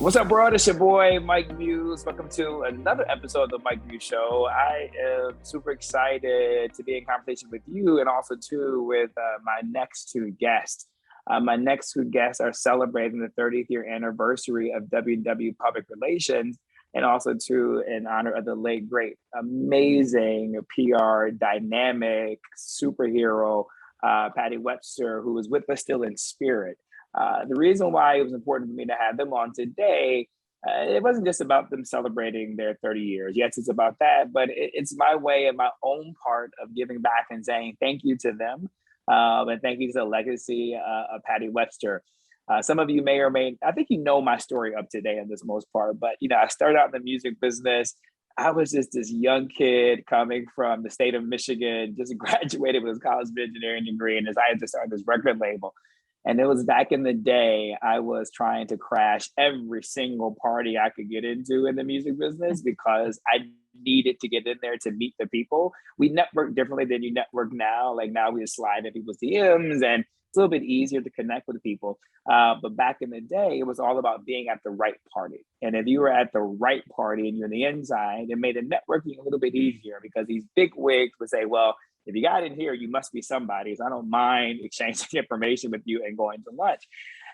What's up, bro? It's your boy, Mike Muse. Welcome to another episode of the Mike Muse Show. I am super excited to be in conversation with you and also, too, with my next two guests. My next two guests are celebrating the 30th year anniversary of WW Public Relations, and also, too, in honor of the late, great, amazing PR, dynamic superhero, Patty Webster, who is with us still in spirit. The reason why it was important for me to have them on today, it wasn't just about them celebrating their 30 years. Yes, it's about that, but it's my way and my own part of giving back and saying thank you to them. And thank you to the legacy of Patty Webster. Some of you may or may, I think you know my story up to date in this most part, but I started out in the music business. I was just this young kid coming from the state of Michigan, just graduated with a college of engineering degree and decided to start this record label. And it was back in the day, I was trying to crash every single party I could get into in the music business because I needed to get in there to meet the people. We network differently than you network now. Like now we just slide in people's DMs and it's a little bit easier to connect with people. But back in the day, it was all about being at the right party. And if you were at the right party and you're on the inside, it made the networking a little bit easier because these big wigs would say, well, if you got in here, you must be somebody. So I don't mind exchanging information with you and going to lunch.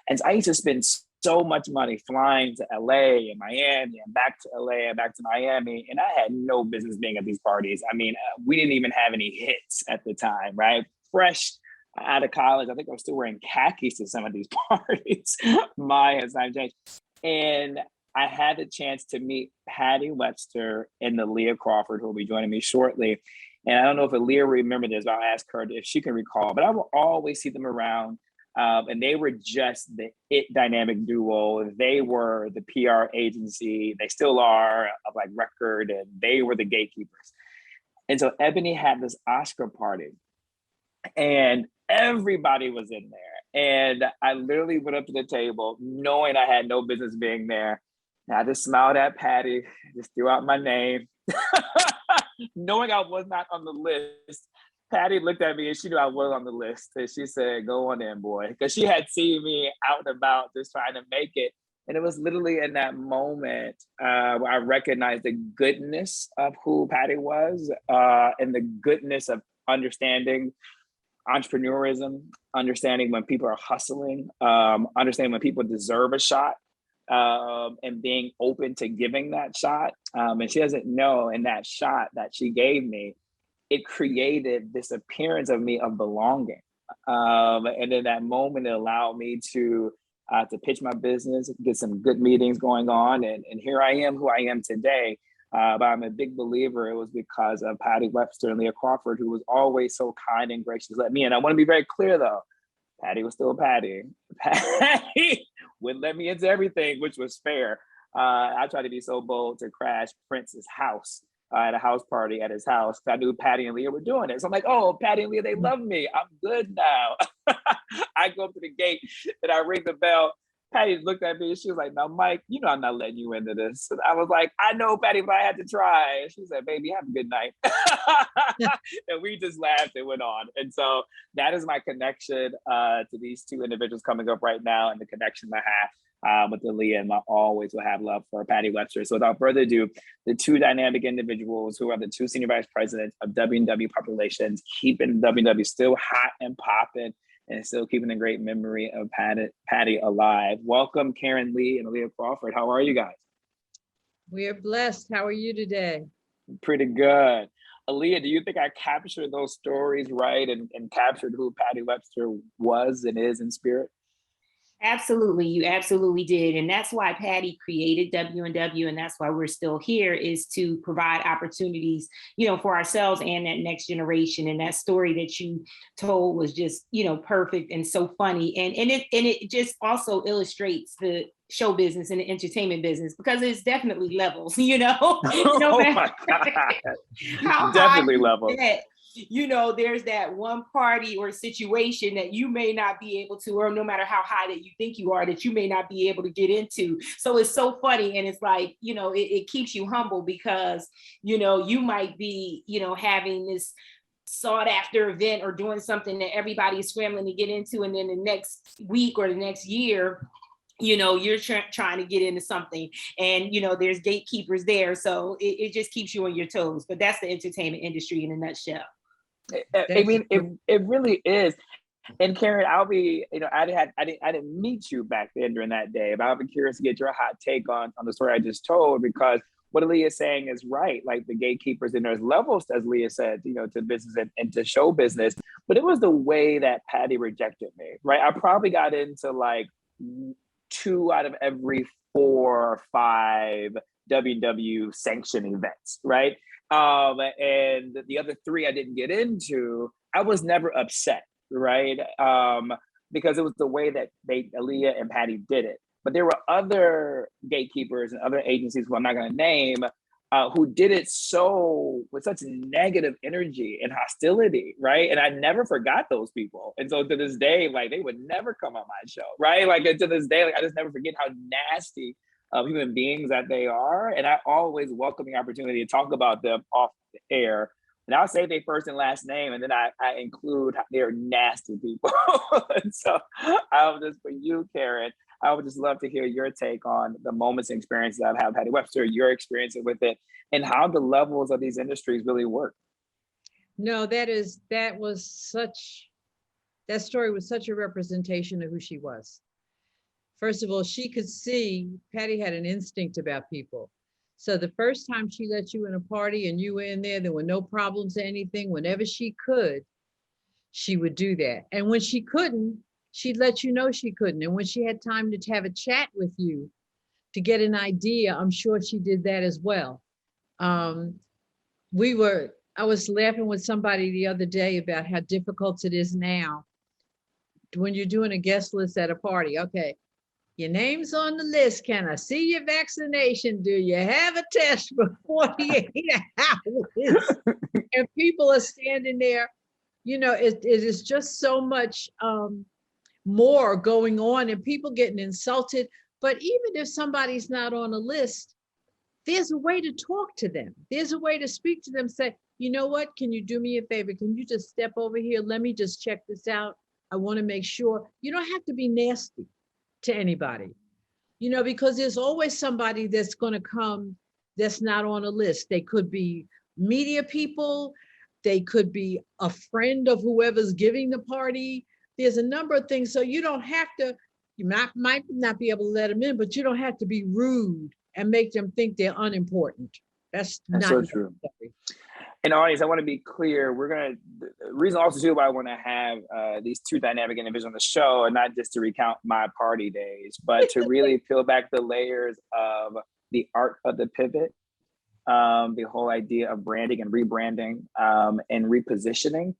And so I used to spend so much money flying to LA and Miami and back to LA and back to Miami. And I had no business being at these parties. I mean, we didn't even have any hits at the time, right? Fresh out of college, I think I was still wearing khakis to some of these parties. My has not changed. And I had the chance to meet Patty Webster and Aliya Crawford, who will be joining me shortly. And I don't know if Aliya remember this, but I'll ask her if she can recall. But I will always see them around. And they were just the it dynamic duo. They were the PR agency. They still are of like record, and they were the gatekeepers. And so Ebony had this Oscar party, and everybody was in there. And I literally went up to the table knowing I had no business being there. And I just smiled at Patty, just threw out my name. Knowing I was not on the list, Patty looked at me and she knew I was on the list. And she said, go on in, boy. Because she had seen me out and about just trying to make it. And it was literally in that moment where I recognized the goodness of who Patty was and the goodness of understanding entrepreneurism, understanding when people are hustling, understanding when people deserve a shot. And being open to giving that shot. And she doesn't know in that shot that she gave me, it created this appearance of me of belonging. And in that moment, it allowed me to pitch my business, get some good meetings going on. And here I am, who I am today. But I'm a big believer it was because of Patty Webster and Aliya Crawford, who was always so kind and gracious to let me in. I want to be very clear, though. Patty was still Patty. Patty wouldn't let me into everything, which was fair. I tried to be so bold to crash Prince's house at a house party at his house. I knew Patty and Aliya were doing it. So I'm like, oh, Patty and Aliya, they love me. I'm good now. I go up to the gate and I ring the bell. Patty looked at me and she was like, now, Mike, I'm not letting you into this. And I was like, I know, Patty, but I had to try. And she said, baby, have a good night. And we just laughed and went on. And so that is my connection to these two individuals coming up right now and the connection I have with Aliya, and I always will have love for Patty Webster. So without further ado, the two dynamic individuals who are the two senior vice presidents of WW Public Relations, keeping WW still hot and popping, and still keeping a great memory of Patty alive. Welcome, Karen Lee and Aliya Crawford. How are you guys? We are blessed. How are you today? Pretty good. Aliya, do you think I captured those stories right and captured who Patty Webster was and is in spirit? Absolutely. You absolutely did. And that's why Patty created W&W. And that's why we're still here, is to provide opportunities, for ourselves and that next generation. And that story that you told was just, perfect and so funny. And it just also illustrates the show business and the entertainment business, because it's definitely levels, Oh my God. Definitely levels. There's that one party or situation that you may not be able to, or no matter how high that you think you are, that you may not be able to get into. So it's so funny. And it's like, it keeps you humble because, you might be, having this sought after event or doing something that everybody is scrambling to get into. And then the next week or the next year, you're trying to get into something, and there's gatekeepers there, so it just keeps you on your toes. But that's the entertainment industry in a nutshell. I mean, it really is. And Karen, I'll be, I didn't meet you back then during that day, but I'll be curious to get your hot take on the story I just told, because what Aliya is saying is right. Like the gatekeepers, and there's levels, as Aliya said, to business and to show business. But it was the way that Patty rejected me, right? I probably got into like 2 out of every 4 or 5 WW sanctioned events, right? And the other 3 I didn't get into. I was never upset, right? Because it was the way that Aliya and Patty did it. But there were other gatekeepers and other agencies who I'm not going to name who did it with such negative energy and hostility, right? And I never forgot those people. And so to this day, like they would never come on my show, right? Like to this day, like I just never forget how nasty human beings that they are. And I always welcome the opportunity to talk about them off the air. And I'll say their first and last name, and then I include they're nasty people. And so for you, Karen, I would just love to hear your take on the moments and experiences I've had, Patty Webster, your experience with it, and how the levels of these industries really work. No, that story was such a representation of who she was. First of all, she could see, Patty had an instinct about people. So the first time she let you in a party and you were in there were no problems or anything. Whenever she could, she would do that. And when she couldn't, she'd let you know she couldn't. And when she had time to have a chat with you to get an idea, I'm sure she did that as well. I was laughing with somebody the other day about how difficult it is now when you're doing a guest list at a party. Okay, your name's on the list. Can I see your vaccination? Do you have a test for 48 hours? And people are standing there. It is just so much more going on and people getting insulted. But even if somebody's not on a list, there's a way to talk to them. There's a way to speak to them. Say, you know what? Can you do me a favor? Can you just step over here? Let me just check this out. I want to make sure. You don't have to be nasty to anybody, because there's always somebody that's going to come that's not on a list. They could be media people. They could be a friend of whoever's giving the party. There's a number of things. So you don't have to, might not be able to let them in, but you don't have to be rude and make them think they're unimportant. That's not so true. And audience, I want to be clear. The reason also too why I want to have these 2 dynamic individuals on the show, and not just to recount my party days, but to really peel back the layers of the art of the pivot, the whole idea of branding and rebranding and repositioning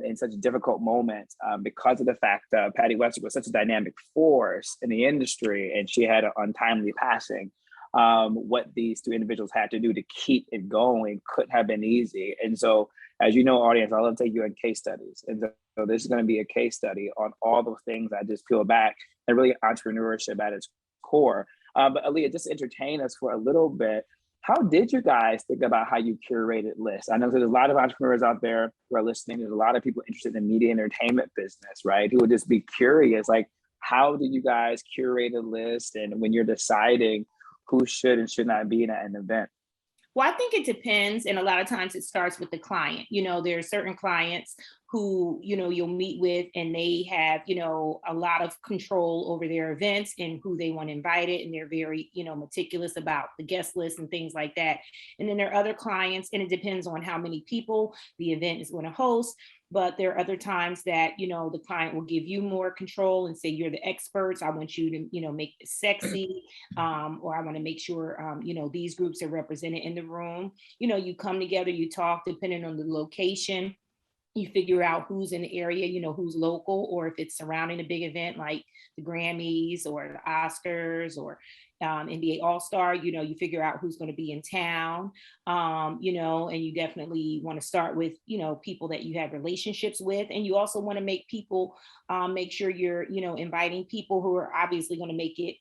in such a difficult moment because of the fact that Patty Webster was such a dynamic force in the industry, and she had an untimely passing. What these 2 individuals had to do to keep it going couldn't have been easy. And so, as you know, audience, I love to take you in case studies. And so this is going to be a case study on all those things I just peel back, and really entrepreneurship at its core. But Aliya, just entertain us for a little bit. How did you guys think about how you curated lists? I know there's a lot of entrepreneurs out there who are listening. There's a lot of people interested in the media entertainment business, right? Who would just be curious, like, how do you guys curate a list? And when you're deciding who should and should not be in an event? Well, I think it depends. And a lot of times it starts with the client. There are certain clients who, you'll meet with, and they have, a lot of control over their events and who they want invited. And they're very, meticulous about the guest list and things like that. And then there are other clients, and it depends on how many people the event is going to host. But there are other times that, the client will give you more control and say, you're the experts. I want you to, make it sexy, or I want to make sure, these groups are represented in the room. You come together, you talk, depending on the location. You figure out who's in the area, who's local, or if it's surrounding a big event like the Grammys or the Oscars or NBA All-Star, you figure out who's going to be in town, and you definitely want to start with, people that you have relationships with. And you also want to make people, make sure you're, inviting people who are obviously going to make it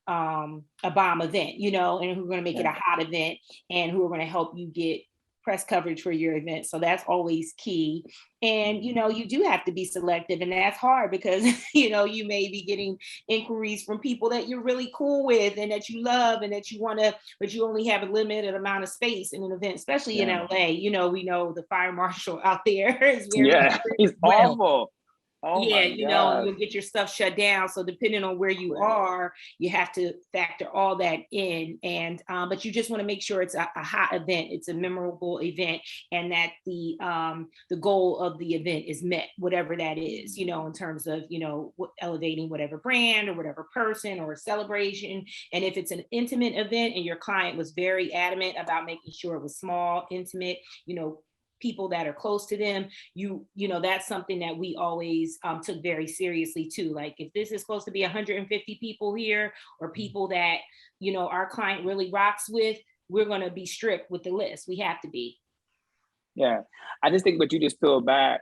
a bomb event, and who are going to make it a hot event, and who are going to help you get press coverage for your event. So that's always key. And, you do have to be selective, and that's hard because, you may be getting inquiries from people that you're really cool with and that you love and that you want to, but you only have a limited amount of space in an event, especially in LA. We know the fire marshal out there is very, he's awful. Oh yeah, my God. you'll get your stuff shut down. So depending on where you are, you have to factor all that in. And but you just want to make sure it's a hot event, it's a memorable event, and that the goal of the event is met, whatever that is, in terms of elevating whatever brand or whatever person or celebration. And if it's an intimate event and your client was very adamant about making sure it was small, intimate, people that are close to them, that's something that we always took very seriously too. Like if this is supposed to be 150 people here, or people that, our client really rocks with, we're going to be strict with the list. We have to be. Yeah. I just think what you just peeled back,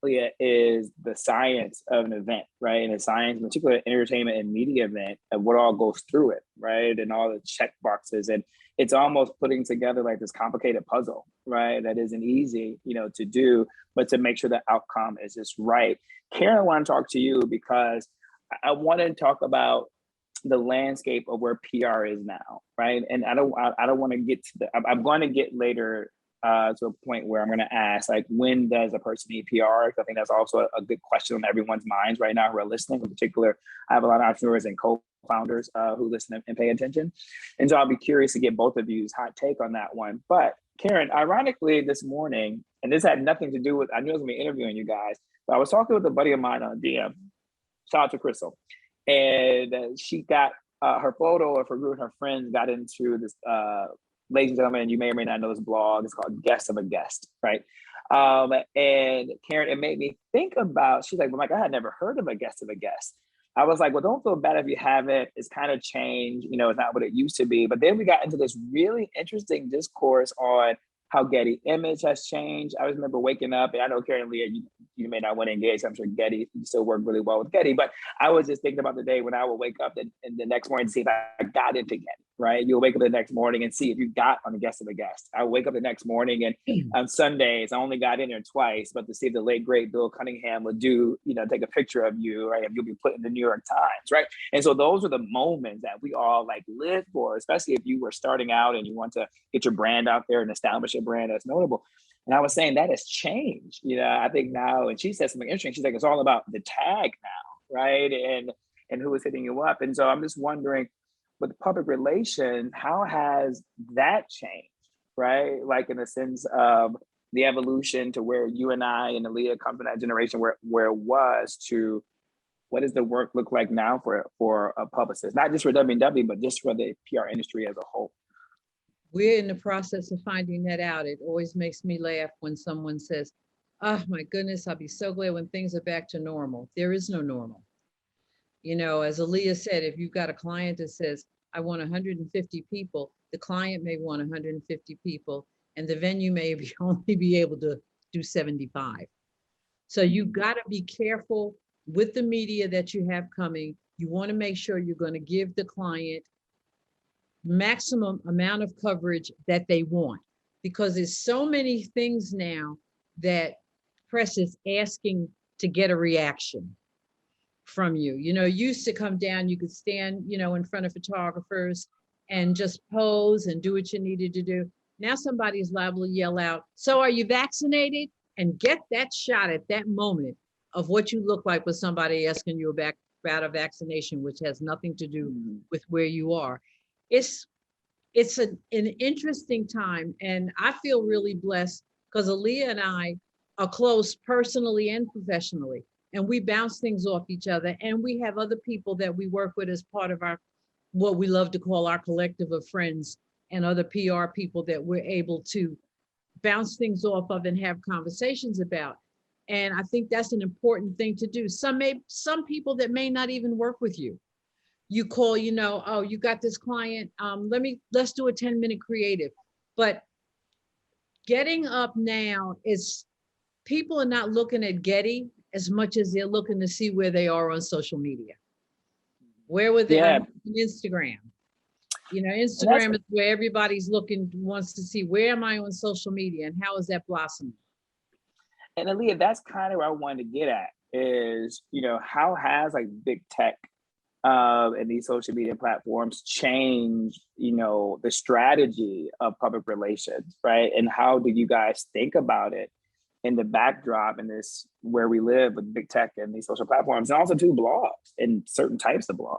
Leah, is the science of an event, right? And the science, in particular, entertainment and media event, and what all goes through it, right? And all the check boxes. And it's almost putting together like this complicated puzzle, right? That isn't easy, to do, but to make sure the outcome is just right. Karen, I want to talk to you because I want to talk about the landscape of where PR is now, right? And I don't want to get to I'm going to get later to a point where I'm going to ask, like, when does a person need PR? Because I think that's also a good question on everyone's minds right now who are listening. In particular, I have a lot of entrepreneurs and co-founders who listen and pay attention. And so I'll be curious to get both of you's hot take on that one. But Karen, ironically, this morning, and this had nothing to do with, I knew I was going to be interviewing you guys, but I was talking with a buddy of mine on DM, shout out to Crystal. And she got her photo of her group and her friends got into this, ladies and gentlemen, you may or may not know this blog. It's called Guest of a Guest, right? And Karen, it made me think about, she's like, well, I had never heard of a guest of a guest. I was like, well, don't feel bad if you haven't. It's kind of changed, it's not what it used to be. But then we got into this really interesting discourse on how Getty image has changed. I remember waking up, and I know Karen and Leah, you may not want to engage. I'm sure Getty, you still work really well with Getty, but I was just thinking about the day when I would wake up and the next morning to see if I got into Getty, right? You'll wake up the next morning and see if you got on the Guest of a Guest. I wake up the next morning, and on Sundays, I only got in there twice, but to see if the late, great Bill Cunningham would do, take a picture of you, right? If you'll be put in the New York Times, right? And so those are the moments that we all live for, especially if you were starting out and you want to get your brand out there and establish a brand that's notable. And I was saying that has changed, I think now, and she said something interesting. She's like, it's all about the tag now, right? And who is hitting you up. And so I'm just wondering, with public relations, how has that changed, right? Like in the sense of the evolution to where you and I and Aliya come from that generation where it was to what does the work look like now for a publicist, not just for WW, but just for the PR industry as a whole? We're in the process of finding that out. It always makes me laugh when someone says, oh my goodness, I'll be so glad when things are back to normal. There is no normal. As Aliya said, if you've got a client that says, I want 150 people, the client may want 150 people, and the venue may only be able to do 75. So you've got to be careful with the media that you have coming. You want to make sure you're going to give the client maximum amount of coverage that they want, because there's so many things now that press is asking to get a reaction from you. Used to come down, you could stand, in front of photographers and just pose and do what you needed to do. Now somebody's liable to yell out, so are you vaccinated? And get that shot at that moment of what you look like with somebody asking you about a vaccination, which has nothing to do with where you are. It's an interesting time, and I feel really blessed because Aliya and I are close personally and professionally, and we bounce things off each other, and we have other people that we work with as part of our, what we love to call our collective of friends, and other PR people that we're able to bounce things off of and have conversations about. And I think that's an important thing to do. Some people that may not even work with you. You call, oh, you got this client, let's do a 10-minute creative. But getting up now is, people are not looking at Getty as much as they're looking to see where they are on social media. Where were they on Instagram? And that's, Instagram is where everybody's wants to see, where am I on social media and how is that blossoming? and Aliya, that's kind of where I wanted to get at is, how has like big tech and these social media platforms change, the strategy of public relations, right? And how do you guys think about it in the backdrop in this where we live with big tech and these social platforms, and also do blogs and certain types of blogs?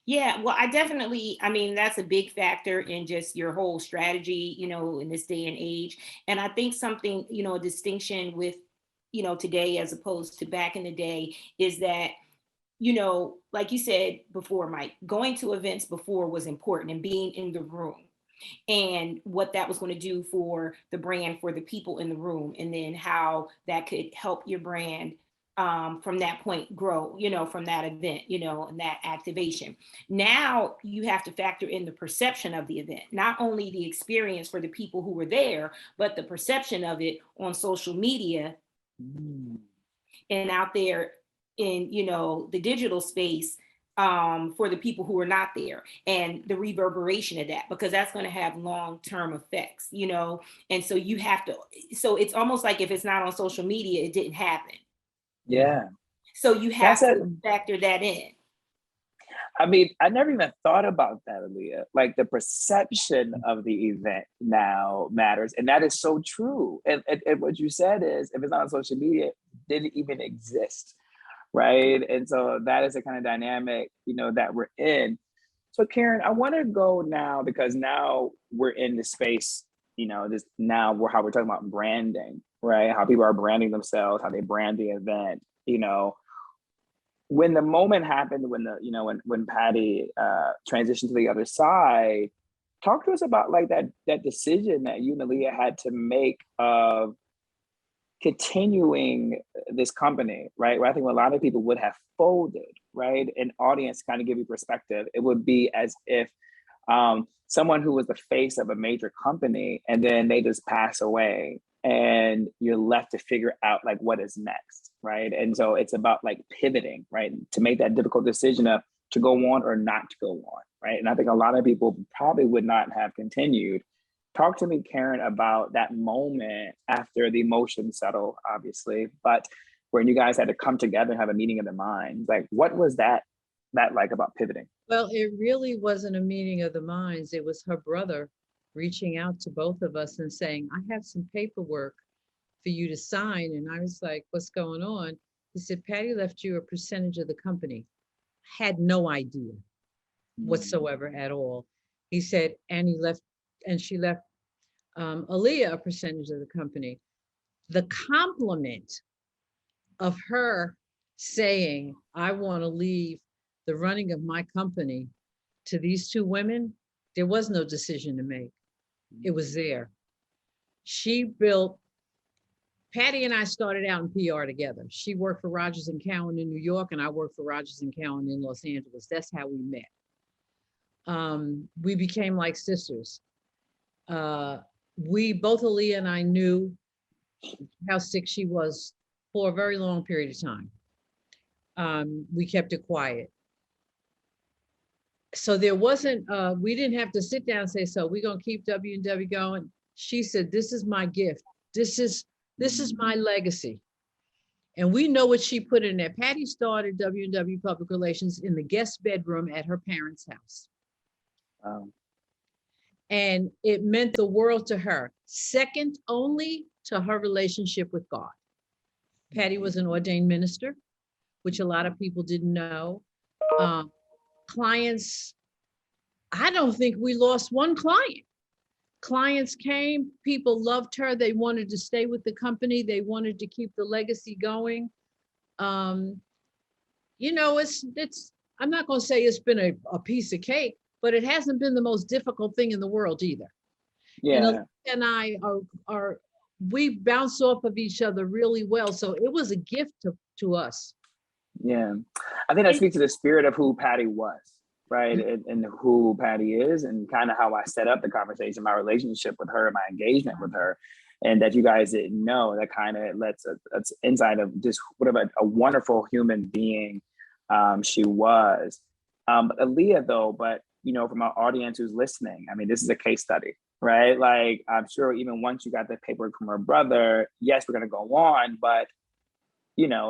Yeah, well, I mean, that's a big factor in just your whole strategy, in this day and age. And I think something, a distinction with, today as opposed to back in the day is that, like you said before, Mike, going to events before was important and being in the room and what that was going to do for the brand, for the people in the room, and then how that could help your brand from that point grow, from that event, and that activation. Now you have to factor in the perception of the event, not only the experience for the people who were there, but the perception of it on social media and out there in, the digital space for the people who are not there, and the reverberation of that, because that's going to have long-term effects, and so you have to, so it's almost like if it's not on social media, it didn't happen. Yeah. So you have to factor that in. I mean, I never even thought about that, Aliya. Like the perception of the event now matters. And that is so true. And what you said is, if it's not on social media, it didn't even exist, right? And so that is the kind of dynamic, that we're in. So Karen, I want to go now, because now we're in the space, how we're talking about branding, right? How people are branding themselves, how they brand the event, when the moment happened, when Patty transitioned to the other side, talk to us about like that decision that you and Aliya had to make of continuing this company, right? Where I think a lot of people would have folded, right? An audience kind of give you perspective. It would be as if someone who was the face of a major company and then they just pass away and you're left to figure out like what is next, right? And so it's about like pivoting, right? To make that difficult decision of to go on or not to go on, right? And I think a lot of people probably would not have continued. Talk to me, Karen, about that moment after the emotions settle, obviously, but when you guys had to come together and have a meeting of the minds, like what was that like about pivoting? Well, it really wasn't a meeting of the minds. It was her brother reaching out to both of us and saying, I have some paperwork for you to sign. And I was like, what's going on? He said, Patty left you a percentage of the company. Had no idea whatsoever at all. He said, and she left Aliya a percentage of the company. The compliment of her saying, I want to leave the running of my company to these two women, there was no decision to make. It was there. Patty and I started out in PR together. She worked for Rogers and Cowan in New York, and I worked for Rogers and Cowan in Los Angeles. That's how we met. We became like sisters. Both Aliya and I knew how sick she was for a very long period of time. We kept it quiet. So there wasn't, we didn't have to sit down and say, so we're going to keep W&W going. She said, this is my gift. This is my legacy. And we know what she put in there. Patty started W&W Public Relations in the guest bedroom at her parents' house. And it meant the world to her, second only to her relationship with God. Patty was an ordained minister, which a lot of people didn't know. Clients, I don't think we lost one client. Clients came, people loved her. They wanted to stay with the company. They wanted to keep the legacy going. It's I'm not going to say it's been a piece of cake, but it hasn't been the most difficult thing in the world either. Yeah. And I we bounce off of each other really well. So it was a gift to us. Yeah. I think that speaks to the spirit of who Patty was, right? And who Patty is, and kind of how I set up the conversation, my relationship with her, my engagement with her, and that you guys didn't know. That kind of lets us insight of just what a wonderful human being she was. Aliya, though, but from our audience who's listening, I mean, this is a case study, right? Like, I'm sure even once you got the paperwork from her brother, yes, we're going to go on, but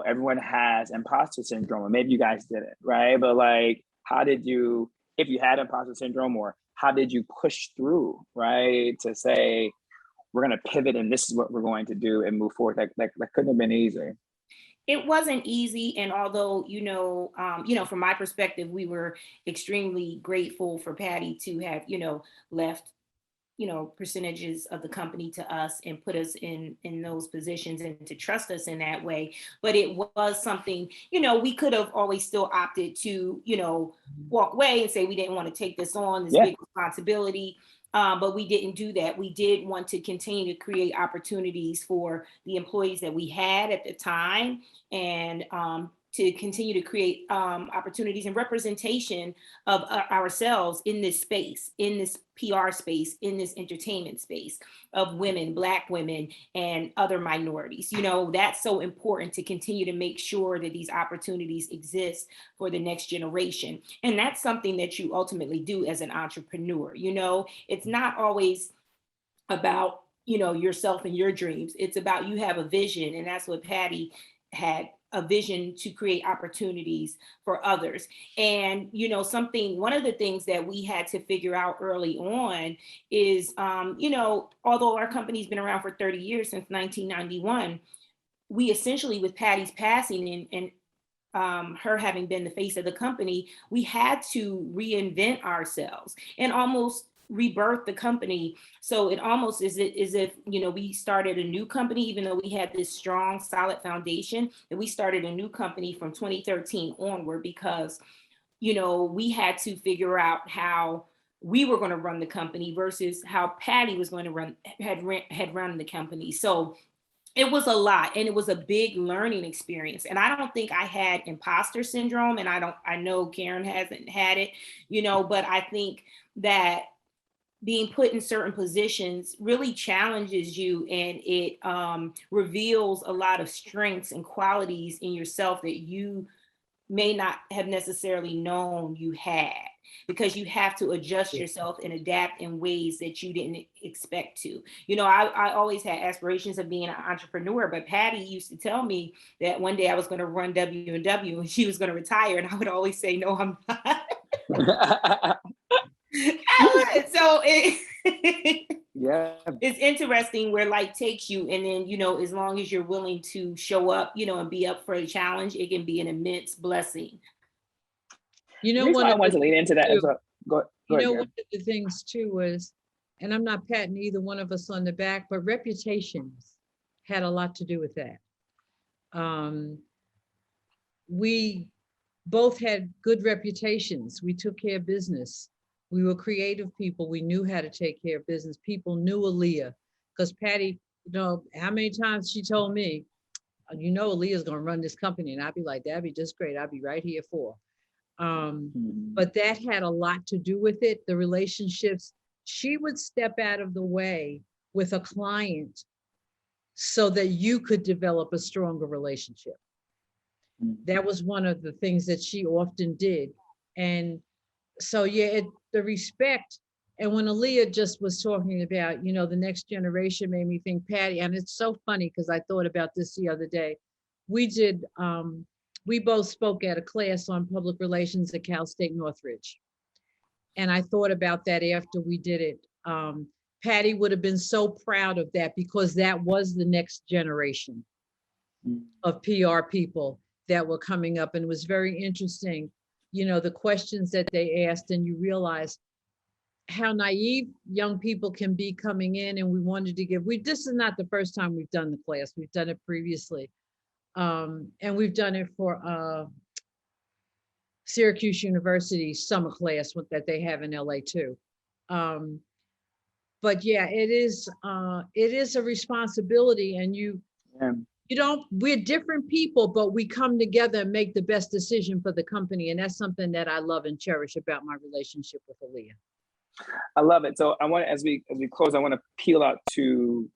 everyone has imposter syndrome, or maybe you guys didn't, right? But like, how did you, if you had imposter syndrome, or how did you push through, right? To say, we're going to pivot and this is what we're going to do and move forward. That couldn't have been easy. It wasn't easy. And although, from my perspective, we were extremely grateful for Patty to have, left, percentages of the company to us and put us in those positions and to trust us in that way. But it was something, we could have always still opted to, walk away and say we didn't want to take this on, this big responsibility. But we didn't do that. We did want to continue to create opportunities for the employees that we had at the time, and to continue to create opportunities and representation of ourselves in this space, in this PR space, in this entertainment space of women, Black women, and other minorities. That's so important to continue to make sure that these opportunities exist for the next generation. And that's something that you ultimately do as an entrepreneur. It's not always about, yourself and your dreams. It's about, you have a vision, and that's what Patty had, a vision to create opportunities for others. And, one of the things that we had to figure out early on is, although our company's been around for 30 years, since 1991, we essentially, with Patty's passing and her having been the face of the company, we had to reinvent ourselves and almost rebirth the company. So it almost is as if, we started a new company, even though we had this strong, solid foundation, that we started a new company from 2013 onward, because, we had to figure out how we were going to run the company versus how Patty was going to had run the company. So it was a lot, and it was a big learning experience. And I don't think I had imposter syndrome, and I know Karen hasn't had it, but I think that being put in certain positions really challenges you, and it reveals a lot of strengths and qualities in yourself that you may not have necessarily known you had, because you have to adjust yourself and adapt in ways that you didn't expect to. I always had aspirations of being an entrepreneur, but Patty used to tell me that one day I was going to run W&W and she was going to retire, and I would always say, no, I'm not. So it's interesting where life takes you, and then as long as you're willing to show up, and be up for a challenge, it can be an immense blessing. I want to lean into that as well. Go ahead, one of the things too was, and I'm not patting either one of us on the back, but reputations had a lot to do with that. We both had good reputations. We took care of business. We were creative people. We knew how to take care of business. People knew Aliya, because Patty, how many times she told me, Aliya's going to run this company. And I'd be like, that'd be just great. I'd be right here for. But that had a lot to do with it. The relationships, she would step out of the way with a client so that you could develop a stronger relationship. That was one of the things that she often did. And so, the respect. And when Aliya just was talking about, the next generation, made me think Patty, and it's so funny because I thought about this the other day. We both spoke at a class on public relations at Cal State Northridge. And I thought about that after we did it. Patty would have been so proud of that, because that was the next generation of PR people that were coming up. And it was very interesting, the questions that they asked, and you realize how naive young people can be coming in. And we wanted to this is not the first time we've done the class. We've done it previously. And we've done it for Syracuse University summer class that they have in LA too. But it is a responsibility, and we're different people, but we come together and make the best decision for the company. And that's something that I love and cherish about my relationship with Aliya. I love it. So I want, as we close, I want to peel out two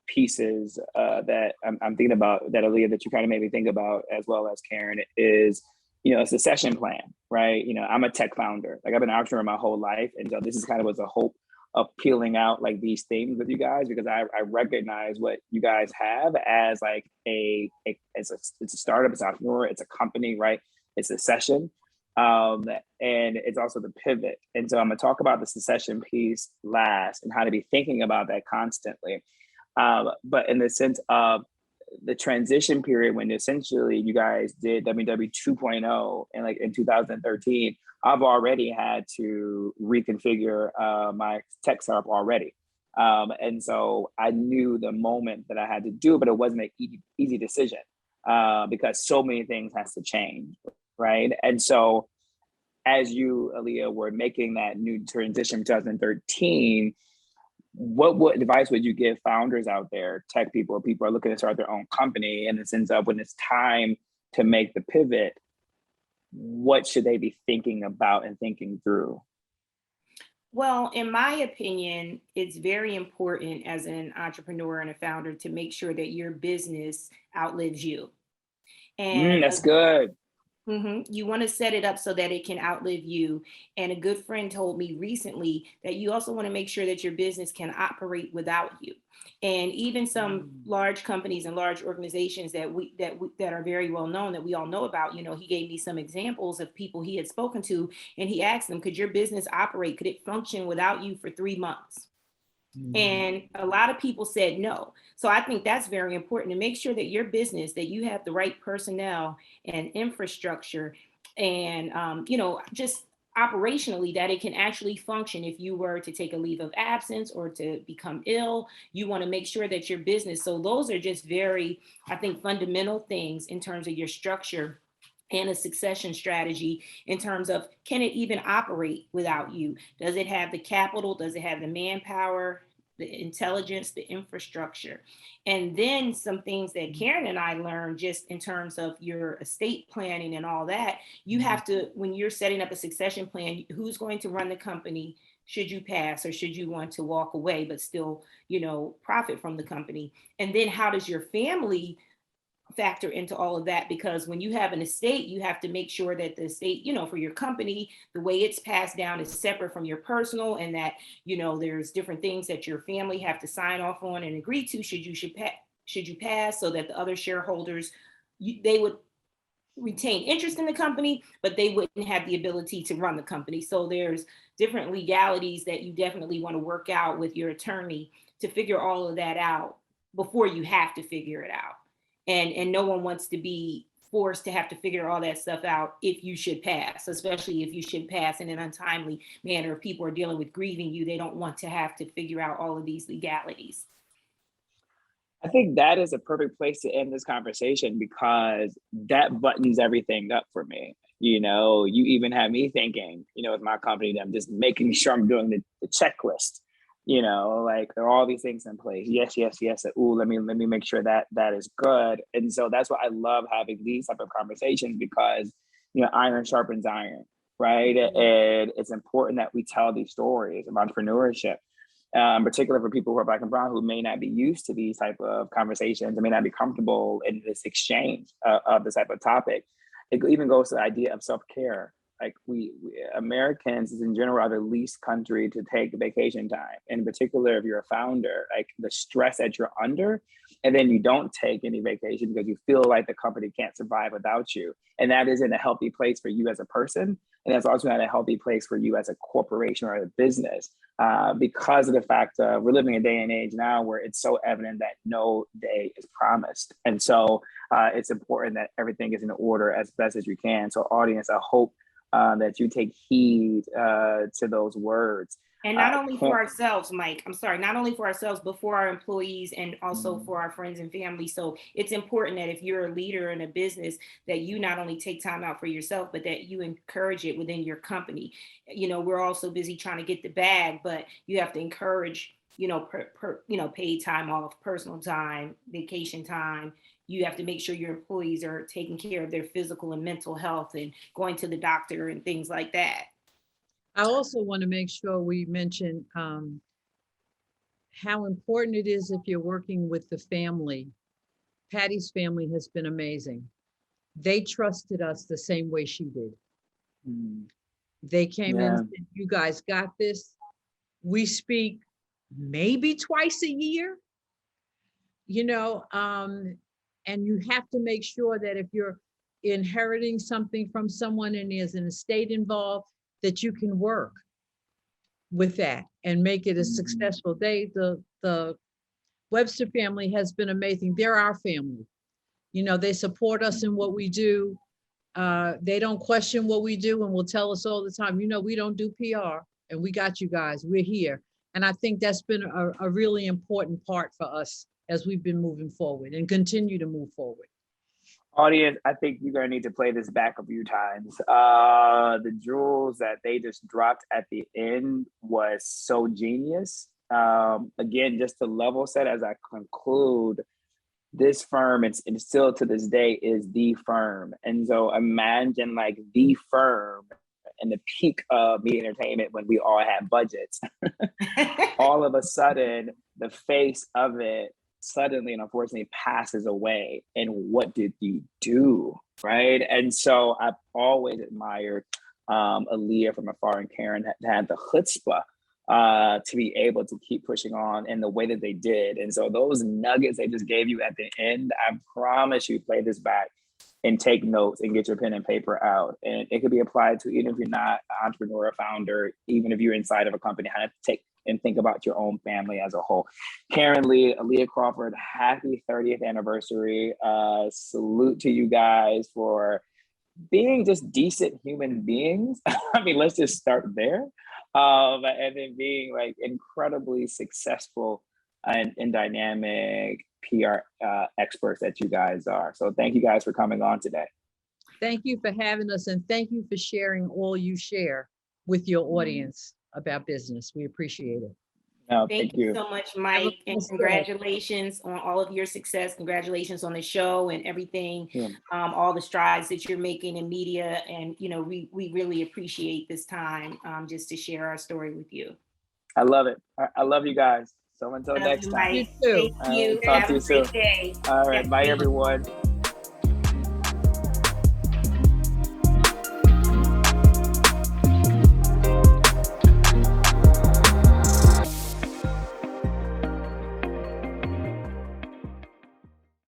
pieces that I'm thinking about, that Aliya, that you kind of made me think about, as well as Karen, is a succession plan, right? I'm a tech founder. Like I've been an entrepreneur my whole life. And so this is kind of was a hope of peeling out like these things with you guys, because I recognize what you guys have as like it's a startup, it's an entrepreneur, it's a company, right? It's a session. And it's also the pivot. And so I'm gonna talk about the succession piece last and how to be thinking about that constantly. But in the sense of the transition period when essentially you guys did WW 2.0 and like in 2013, I've already had to reconfigure my tech startup already. And so I knew the moment that I had to do it, but it wasn't an easy decision because so many things has to change, right? And so as you, Aliya, were making that new transition in 2013, what advice would you give founders out there, tech people are looking to start their own company, in the sense of when it's time to make the pivot, what should they be thinking about and thinking through? Well, in my opinion, it's very important as an entrepreneur and a founder to make sure that your business outlives you. And That's good. You want to set it up so that it can outlive you. And a good friend told me recently that you also want to make sure that your business can operate without you. And even some large companies and large organizations that are very well known, that we all know about, he gave me some examples of people he had spoken to, and he asked them, could your business operate? Could it function without you for 3 months? And a lot of people said no. So I think that's very important to make sure that your business, that you have the right personnel and infrastructure and, just operationally, that it can actually function. If you were to take a leave of absence or to become ill, you want to make sure that your business. So those are just very, I think, fundamental things in terms of your structure and a succession strategy in terms of, can it even operate without you? Does it have the capital? Does it have the manpower, the intelligence, the infrastructure? And then some things that Karen and I learned just in terms of your estate planning and all that, you have to, when you're setting up a succession plan, who's going to run the company? Should you pass, or should you want to walk away but still, profit from the company? And then how does your family factor into all of that? Because when you have an estate, you have to make sure that the estate, for your company, the way it's passed down is separate from your personal, and that, there's different things that your family have to sign off on and agree to should you pass, so that the other shareholders, they would retain interest in the company, but they wouldn't have the ability to run the company. So there's different legalities that you definitely want to work out with your attorney to figure all of that out before you have to figure it out. And no one wants to be forced to have to figure all that stuff out if you should pass, especially if you should pass in an untimely manner. If people are dealing with grieving you, they don't want to have to figure out all of these legalities. I think that is a perfect place to end this conversation, because that buttons everything up for me. You even have me thinking, with my company, that I'm just making sure I'm doing the checklist. Like there are all these things in place. Yes. Ooh, let me make sure that is good. And so that's why I love having these type of conversations, because iron sharpens iron, right? And it's important that we tell these stories of entrepreneurship, particularly for people who are Black and brown, who may not be used to these type of conversations and may not be comfortable in this exchange of this type of topic. It even goes to the idea of self-care. Like we Americans in general are the least country to take vacation time. In particular, if you're a founder, like the stress that you're under, and then you don't take any vacation because you feel like the company can't survive without you. And that isn't a healthy place for you as a person. And that's also not a healthy place for you as a corporation or a business, because of the fact we're living a day and age now where it's so evident that no day is promised. And so it's important that everything is in order as best as you can. So audience, I hope that you take heed to those words. And not only for ourselves, Mike, not only for ourselves, but for our employees and also for our friends and family. So it's important that if you're a leader in a business, that you not only take time out for yourself, but that you encourage it within your company. We're all so busy trying to get the bag, but you have to encourage, paid time off, personal time, vacation time. You have to make sure your employees are taking care of their physical and mental health and going to the doctor and things like that. I also want to make sure we mention how important it is if you're working with the family. Patty's family has been amazing. they trusted us the same way she did. Mm. They came in Yeah. and said, you guys got this. We speak maybe twice a year, you know, and you have to make sure that if you're inheriting something from someone and there's an estate involved, that you can work with that and make it a successful day. The Webster family has been amazing. They're our family. You know, they support us in what we do. They don't question what we do and will tell us all the time, you know, we don't do PR and we got you guys, we're here. And I think that's been a really important part for us as we've been moving forward and continue to move forward. Audience, I think you're gonna need to play this back a few times. The jewels that they just dropped at the end was so genius. Again, just to level set as I conclude, this firm, and still to this day, is the firm. And so imagine like the firm in the peak of media entertainment when we all had budgets. All of a sudden, the face of it suddenly and unfortunately passes away. And what did you do? Right. And so I've always admired Aliya from afar, and Karen had the chutzpah to be able to keep pushing on in the way that they did. And so those nuggets they just gave you at the end, I promise you, play this back and take notes and get your pen and paper out. And it could be applied to, even if you're not an entrepreneur or founder, even if you're inside of a company, how to take and think about your own family as a whole. Karen Lee, Aliya Crawford, happy 30th anniversary. Salute to you guys for being just decent human beings. I mean, let's just start there. And then being like incredibly successful and dynamic PR experts that you guys are. So thank you guys for coming on today. Thank you for having us, and thank you for sharing all you share with your audience about business. We appreciate it. No, Thank you so much, Mike, and congratulations on all of your success. Congratulations on the show and everything, all the strides that you're making in media. And, you know, we really appreciate this time just to share our story with you. I love it. I love you guys. So until next time. You too. Thank you. Talk Have to you a great soon. day. All right. Bye, everyone.